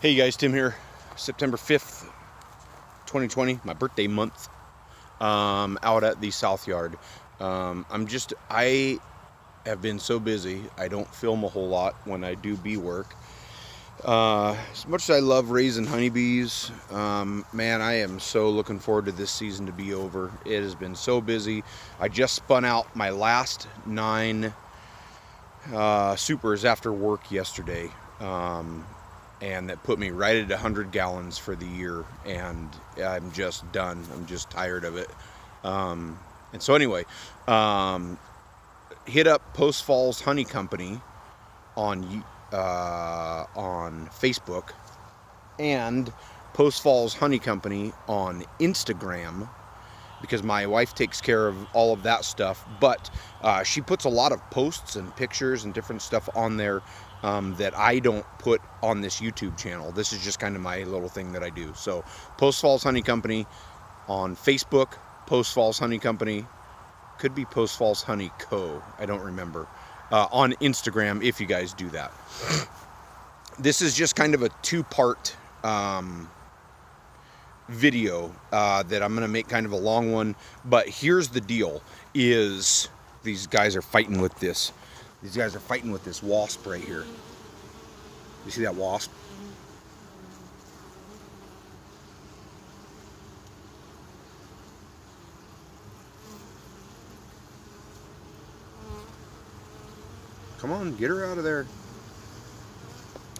Hey you guys, Tim here. September 5th, 2020, my birthday month, out at the South Yard. I have been so busy, I don't film a whole lot when I do bee work. As much as I love raising honeybees, man, I am so looking forward to this season to be over. It has been so busy. I just spun out my last 9 supers after work yesterday. And that put me right at 100 gallons for the year, and I'm just done. I'm just tired of it. And so anyway, hit up Post Falls Honey Company on Facebook and Post Falls Honey Company on Instagram, because my wife takes care of all of that stuff, but she puts a lot of posts and pictures and different stuff on there that I don't put on this YouTube channel. This is just kind of my little thing that I do. So Post Falls Honey Company on Facebook, Post Falls Honey Company, could be Post Falls Honey Co., I don't remember, on Instagram if you guys do that. This is just kind of a 2-part video that I'm going to make kind of a long one, but here's the deal, is these guys are fighting with this. These guys are fighting with this wasp right here. You see that wasp? Come on, get her out of there.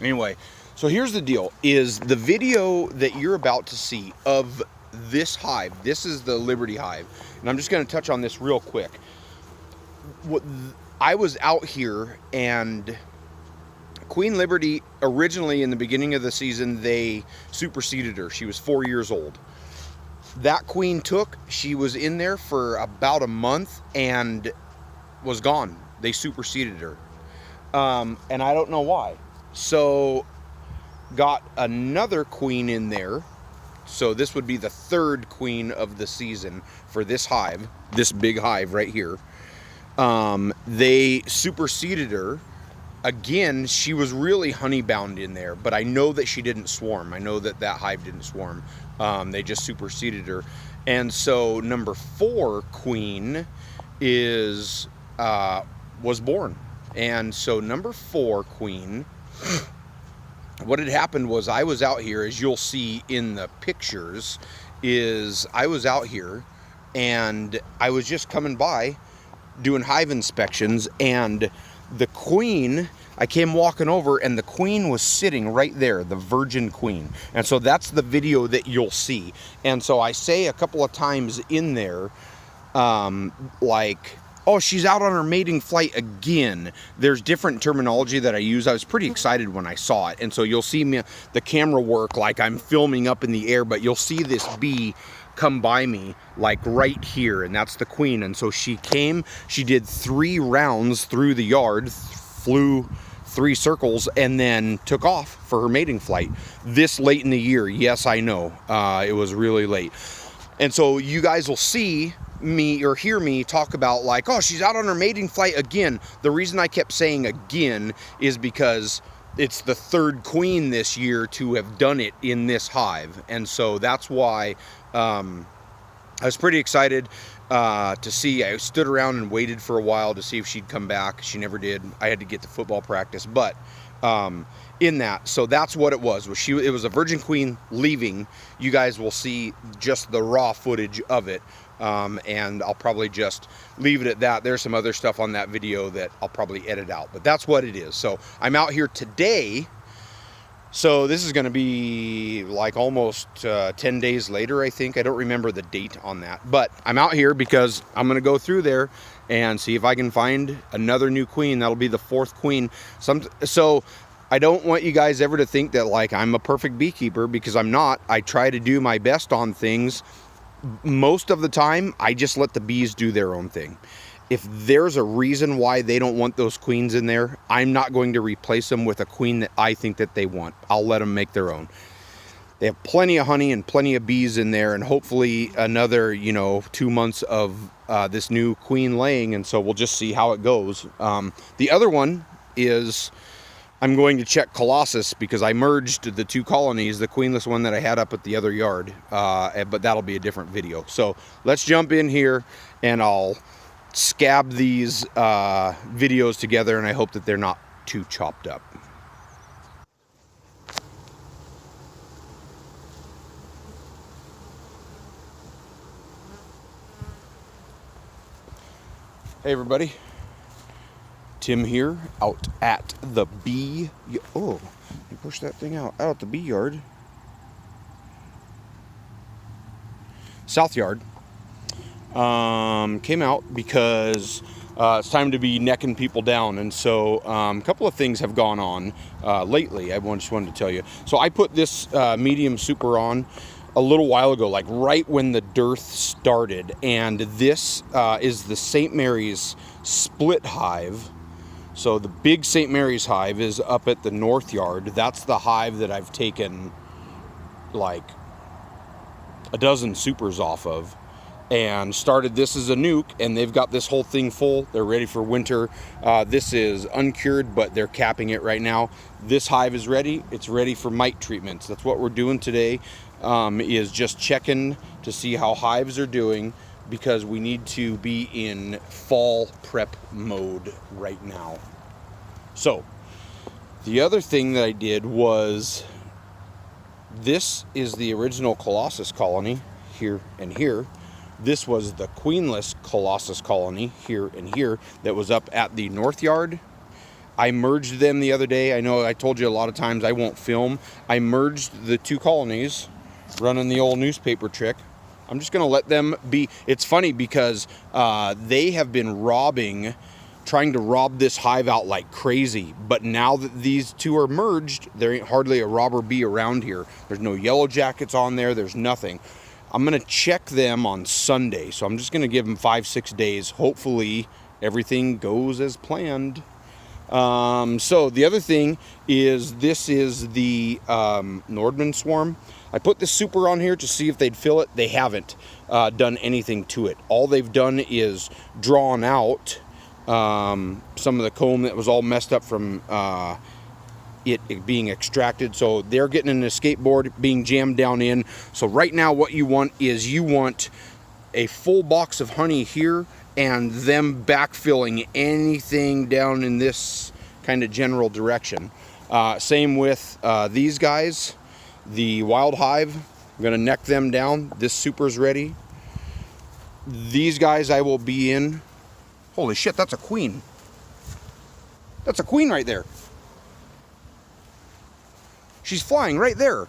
Anyway, so here's the deal, is the video that you're about to see of this hive, this is the Liberty hive, and I'm just going to touch on this real quick. I was out here, and Queen Liberty, originally in the beginning of the season, they superseded her. She was 4 years old. That queen took, she was in there for about a month and was gone. They superseded her. And I don't know why. So got another queen in there. So this would be the 3rd queen of the season for this hive, this big hive right here. They superseded her. Again, she was really honey-bound in there, but I know that she didn't swarm. I know that that hive didn't swarm. They just superseded her. And so number 4 queen was born. And so number 4 queen, what had happened was I was out here, as you'll see in the pictures, is I was out here and I was just coming by doing hive inspections, and the queen, I came walking over and the queen was sitting right there, the virgin queen. And so that's the video that you'll see. And so I say a couple of times in there, like, oh, she's out on her mating flight again. There's different terminology that I use. I was pretty excited when I saw it. And so you'll see me, the camera work like I'm filming up in the air, but you'll see this bee come by me like right here, and that's the queen. And so she came, she did 3 rounds through the yard, flew 3 circles, and then took off for her mating flight this late in the year. Yes, I know, it was really late. And so you guys will see me or hear me talk about like, oh, she's out on her mating flight again. The reason I kept saying again is because it's the 3rd queen this year to have done it in this hive. And so that's why I was pretty excited to see. I stood around and waited for a while to see if she'd come back. She never did. I had to get to football practice, but in that, so that's what it was. It was a virgin queen leaving. You guys will see just the raw footage of it, and I'll probably just leave it at that. There's some other stuff on that video that I'll probably edit out, but that's what it is. So I'm out here today. So this is going to be like almost 10 days later, I think. I don't remember the date on that. But I'm out here because I'm going to go through there and see if I can find another new queen. That'll be the 4th queen. So I don't want you guys ever to think that like I'm a perfect beekeeper, because I'm not. I try to do my best on things. Most of the time, I just let the bees do their own thing. If there's a reason why they don't want those queens in there, I'm not going to replace them with a queen that I think that they want. I'll let them make their own. They have plenty of honey and plenty of bees in there, and hopefully another, 2 months of this new queen laying, and so we'll just see how it goes. The other one is I'm going to check Colossus because I merged the 2 colonies, the queenless one that I had up at the other yard, but that'll be a different video. So let's jump in here and I'll scab these videos together, and I hope that they're not too chopped up. Hey everybody, Tim here, out at the bee. Oh, you push that thing out at the bee yard, south yard. Came out because it's time to be necking people down, and so a couple of things have gone on lately. I just wanted to tell you. So I put this medium super on a little while ago, like right when the dearth started, and this is the St. Mary's split hive. So the big St. Mary's hive is up at the north yard. That's the hive that I've taken like a dozen supers off of and started this as a nuke, and they've got this whole thing full. They're ready for winter. This is uncured, but they're capping it right now. This hive is ready. It's ready for mite treatments. That's what we're doing today, is just checking to see how hives are doing, because we need to be in fall prep mode right now. So the other thing that I did was, this is the original Colossus colony here and here. This was the queenless Colossus colony here and here that was up at the north yard. I merged them the other day. I know I told you a lot of times I won't film. I merged the 2 colonies, running the old newspaper trick. I'm just gonna let them be. It's funny because they have been trying to rob this hive out like crazy, but now that these 2 are merged, there ain't hardly a robber bee around here. There's no yellow jackets on there, there's nothing. I'm gonna check them on Sunday, so I'm just gonna give them 5-6 days. Hopefully everything goes as planned. So the other thing is, this is the Nordman swarm. I put this super on here to see if they'd fill it. They haven't done anything to it. All they've done is drawn out some of the comb that was all messed up from it being extracted. So they're getting an escape board being jammed down in. So right now what you want is, you want a full box of honey here, and them backfilling anything down in this kind of general direction. Same with these guys, the wild hive. I'm gonna neck them down. This super's ready. These guys I will be in. Holy shit, that's a queen. That's a queen right there. She's flying right there.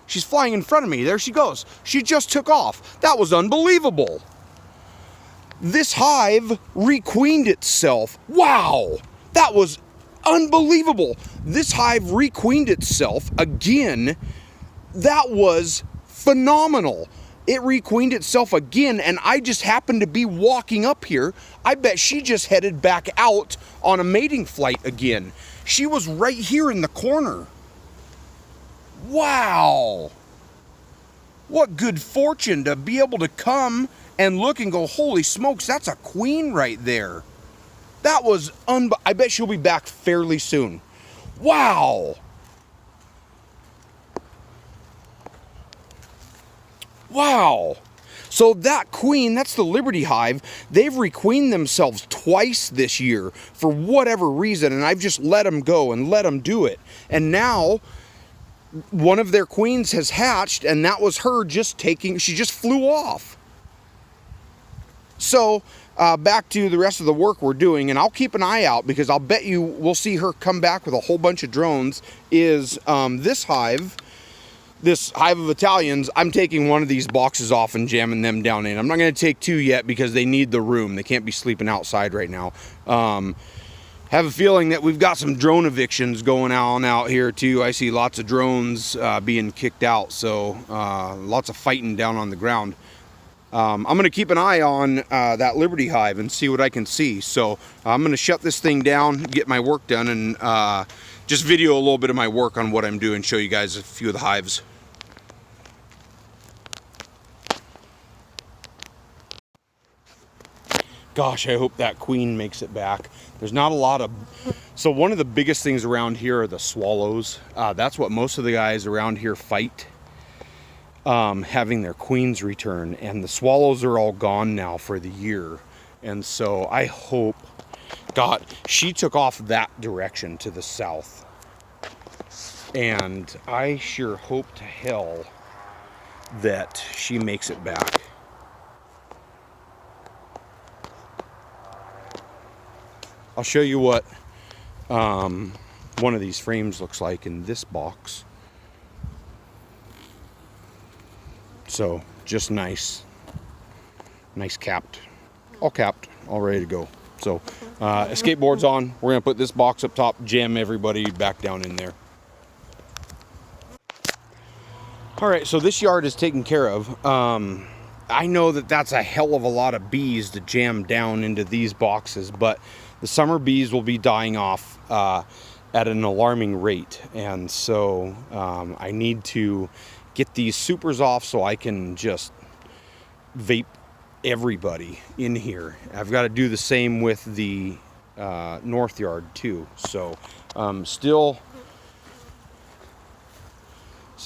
She's flying in front of me. There she goes. She just took off. That was unbelievable. This hive requeened itself. Wow, that was unbelievable. This hive requeened itself again. That was phenomenal. It requeened itself again, and I just happened to be walking up here. I bet she just headed back out on a mating flight again. She was right here in the corner. Wow. What good fortune to be able to come and look and go, holy smokes, that's a queen right there. That was I bet she'll be back fairly soon. Wow. Wow. So that queen, that's the Liberty Hive. They've requeened themselves twice this year for whatever reason, and I've just let them go and let them do it. And now one of their queens has hatched, and that was her just she just flew off. So back to the rest of the work we're doing, and I'll keep an eye out, because I'll bet you we'll see her come back with a whole bunch of drones, is this hive of Italians. I'm taking one of these boxes off and jamming them down in. I'm not going to take 2 yet because they need the room. They can't be sleeping outside right now. Have a feeling that we've got some drone evictions going on out here too. I see lots of drones being kicked out, so lots of fighting down on the ground. I'm going to keep an eye on that Liberty Hive and see what I can see. So I'm going to shut this thing down, get my work done, and just video a little bit of my work on what I'm doing, show you guys a few of the hives. Gosh, I hope that queen makes it back. There's not a lot of So one of the biggest things around here are the swallows. That's what most of the guys around here fight, having their queens return. And the swallows are all gone now for the year. And so I hope, God, she took off that direction to the south. And I sure hope to hell that she makes it back. I'll show you what one of these frames looks like in this box. So just nice capped, all ready to go. So escape board's on. We're gonna put this box up top, jam everybody back down in there. All right, so this yard is taken care of. I know that that's a hell of a lot of bees to jam down into these boxes, but the summer bees will be dying off at an alarming rate. And so I need to get these supers off so I can just vape everybody in here. I've got to do the same with the north yard too. So still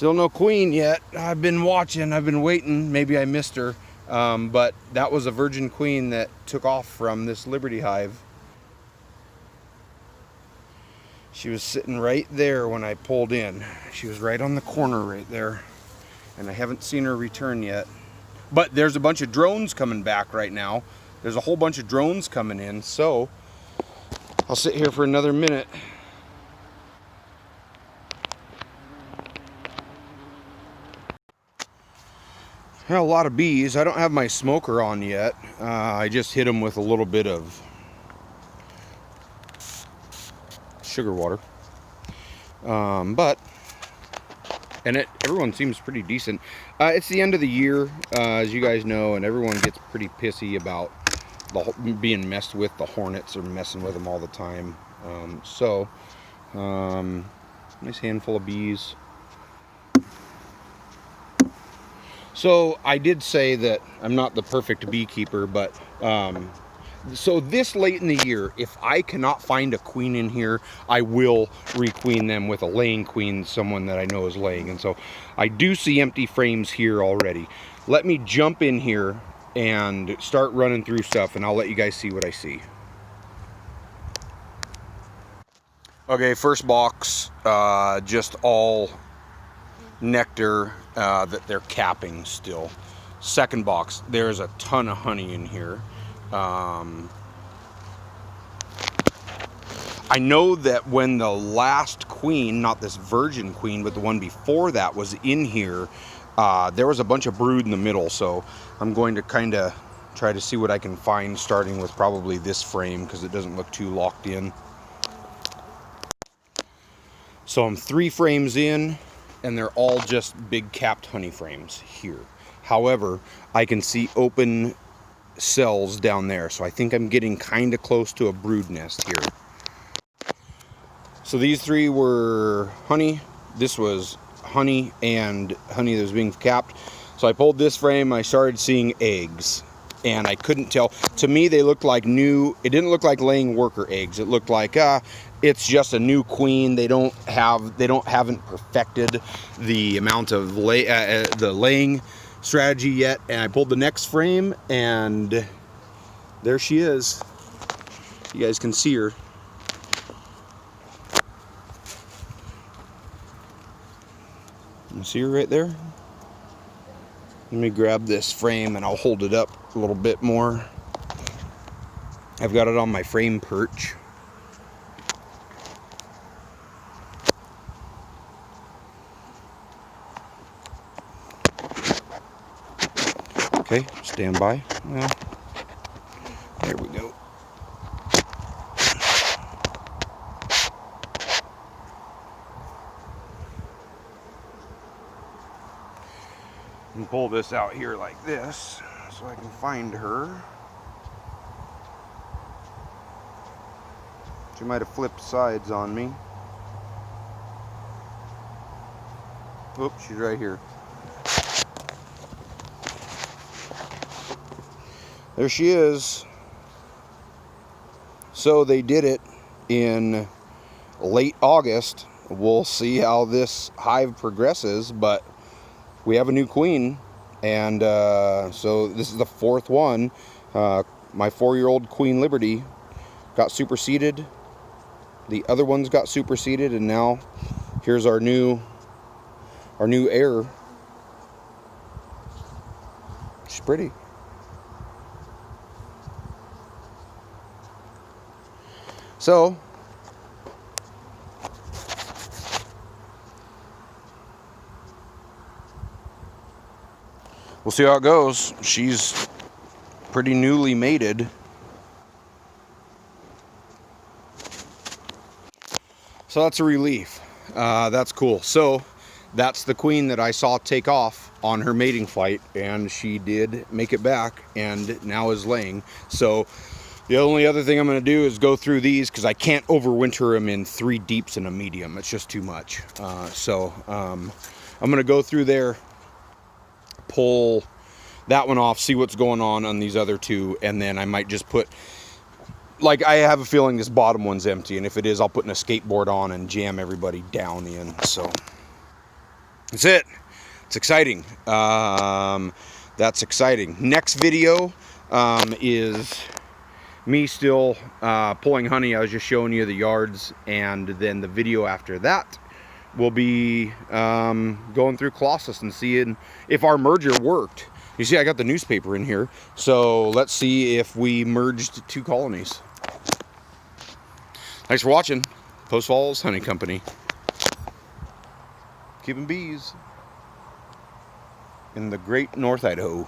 no queen yet. I've been watching, I've been waiting. Maybe I missed her. But that was a virgin queen that took off from this Liberty hive. She was sitting right there when I pulled in. She was right on the corner right there. And I haven't seen her return yet. But there's a bunch of drones coming back right now. There's a whole bunch of drones coming in. So I'll sit here for another minute. A lot of bees. I don't have my smoker on yet. I just hit them with a little bit of sugar water. Everyone seems pretty decent. It's the end of the year, as you guys know, and everyone gets pretty pissy about being messed with. The hornets are messing with them all the time. Nice handful of bees. So I did say that I'm not the perfect beekeeper, but so this late in the year, if I cannot find a queen in here, I will requeen them with a laying queen, someone that I know is laying. And so I do see empty frames here already. Let me jump in here and start running through stuff, and I'll let you guys see what I see. Okay, first box, just all nectar that they're capping still. Second box, there's a ton of honey in here. I know that when the last queen, not this virgin queen, but the one before that was in here, there was a bunch of brood in the middle. So I'm going to kind of try to see what I can find, starting with probably this frame because it doesn't look too locked in. So I'm 3 frames in, and they're all just big capped honey frames here. However, I can see open cells down there, so I think I'm getting kind of close to a brood nest here. So these 3 were honey. This was honey and honey that was being capped. So I pulled this frame, I started seeing eggs, and I couldn't tell. To me, they looked like new. It didn't look like laying worker eggs. It looked like it's just a new queen. They haven't perfected the amount of the laying strategy yet. And I pulled the next frame, and there she is. You guys can see her. You see her right there? Let me grab this frame and I'll hold it up a little bit more. I've got it on my frame perch. Okay, stand by. Well, there we go. And pull this out here like this so I can find her. She might have flipped sides on me. Oops, she's right here. There she is. So they did it in late August. We'll see how this hive progresses, but we have a new queen, and so this is the 4th one. My 4-year-old Queen Liberty got superseded. The other ones got superseded, and now here's our new heir. She's pretty. So we'll see how it goes. She's pretty newly mated. So that's a relief. That's cool. So that's the queen that I saw take off on her mating flight, and she did make it back and now is laying. So the only other thing I'm going to do is go through these, because I can't overwinter them in 3 deeps and a medium. It's just too much. I'm going to go through there, pull that one off, see what's going on these other 2, and then I might just put, like, I have a feeling this bottom one's empty, and if it is, I'll put a skateboard on and jam everybody down in. So that's it. It's exciting. That's exciting. Next video is me still pulling honey. I was just showing you the yards, and then the video after that will be going through Colossus and seeing if our merger worked. You see, I got the newspaper in here, so let's see if we merged 2 colonies. Thanks for watching. Post Falls Honey Company. Keeping bees in the great North Idaho.